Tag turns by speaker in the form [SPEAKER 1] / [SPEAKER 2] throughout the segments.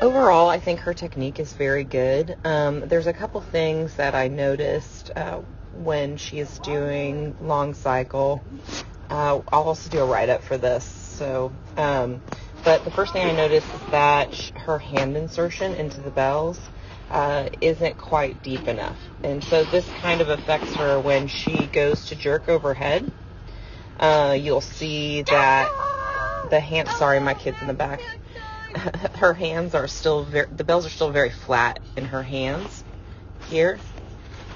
[SPEAKER 1] Overall, I think her technique is very good. There's a couple things that I noticed when she is doing long cycle. I'll also do a write-up for this. So, but the first thing I noticed is that her hand insertion into the bells isn't quite deep enough. And so this kind of affects her when she goes to jerk overhead. You'll see that the hand, sorry, my kid's in the back. Her hands are still the bells are still very flat in her hands here.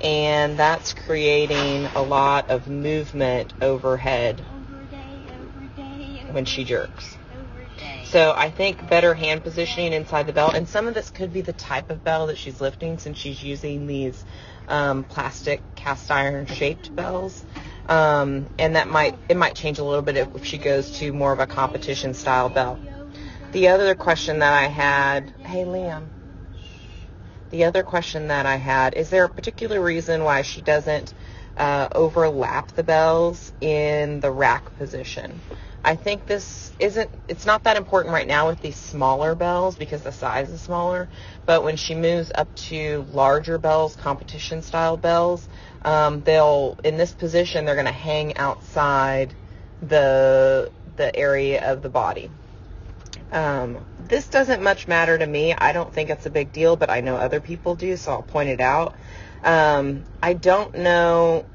[SPEAKER 1] And that's creating a lot of movement overhead when she jerks. So I think better hand positioning inside the bell, and some of this could be the type of bell that she's lifting since she's using these plastic cast iron shaped bells. And it might change a little bit if she goes to more of a competition style bell. The other question that I had, hey Liam, the other question that I had, is there a particular reason why she doesn't overlap the bells in the rack position? I think it's not that important right now with these smaller bells because the size is smaller, but when she moves up to larger bells, competition style bells, in this position, they're going to hang outside the area of the body. This doesn't much matter to me. I don't think it's a big deal, but I know other people do, so I'll point it out. I don't know.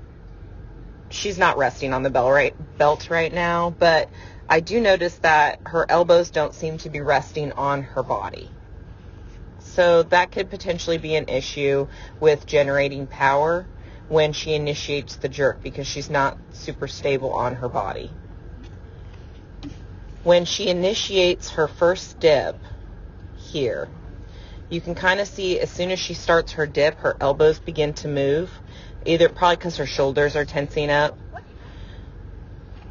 [SPEAKER 1] She's not resting on the belt right now, but I do notice that her elbows don't seem to be resting on her body. So that could potentially be an issue with generating power when she initiates the jerk because she's not super stable on her body. When she initiates her first dip here, you can kind of see as soon as she starts her dip, her elbows begin to move, either probably because her shoulders are tensing up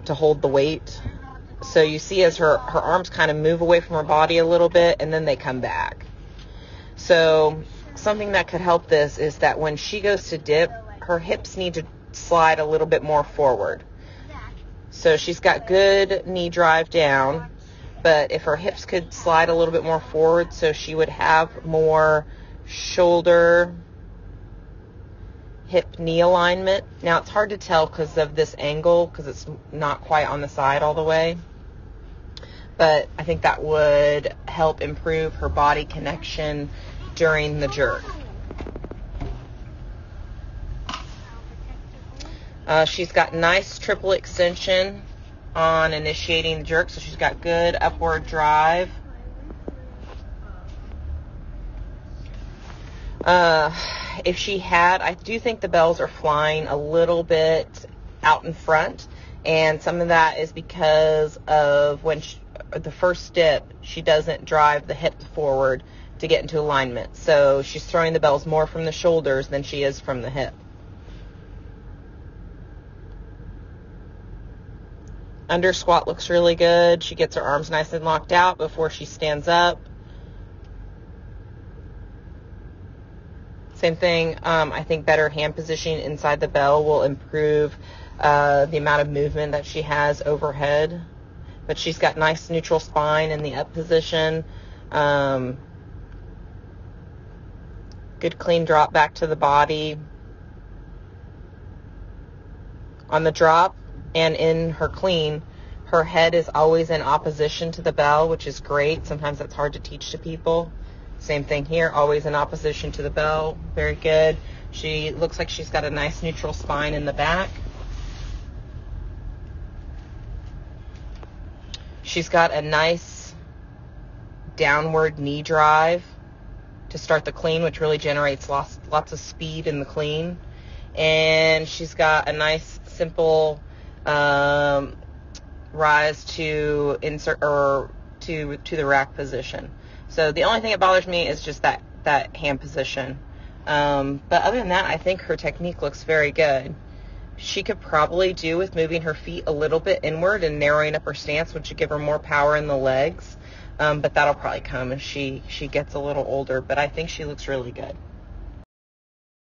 [SPEAKER 1] to hold the weight. So you see as her arms kind of move away from her body a little bit and then they come back. So something that could help this is that when she goes to dip, her hips need to slide a little bit more forward. So she's got good knee drive down, but if her hips could slide a little bit more forward so she would have more shoulder, hip, knee alignment. Now it's hard to tell because of this angle because it's not quite on the side all the way. But I think that would help improve her body connection during the jerk. She's got nice triple extension on initiating the jerk, so she's got good upward drive. If she had, I do think the bells are flying a little bit out in front, and some of that is because of when the first dip, she doesn't drive the hips forward to get into alignment. So she's throwing the bells more from the shoulders than she is from the hip. Under squat looks really good. She gets her arms nice and locked out before she stands up. Same thing, I think better hand positioning inside the bell will improve the amount of movement that she has overhead. But she's got nice neutral spine in the up position. Good clean drop back to the body. On the drop and in her clean, her head is always in opposition to the bell, which is great. Sometimes that's hard to teach to people. Same thing here, always in opposition to the bell. Very good. She looks like she's got a nice neutral spine in the back. She's got a nice downward knee drive to start the clean, which really generates lots of speed in the clean. And she's got a nice, simple rise to insert or to the rack position. So the only thing that bothers me is just that hand position. But other than that, I think her technique looks very good. She could probably do with moving her feet a little bit inward and narrowing up her stance, which would give her more power in the legs. But that'll probably come as she gets a little older. But I think she looks really good.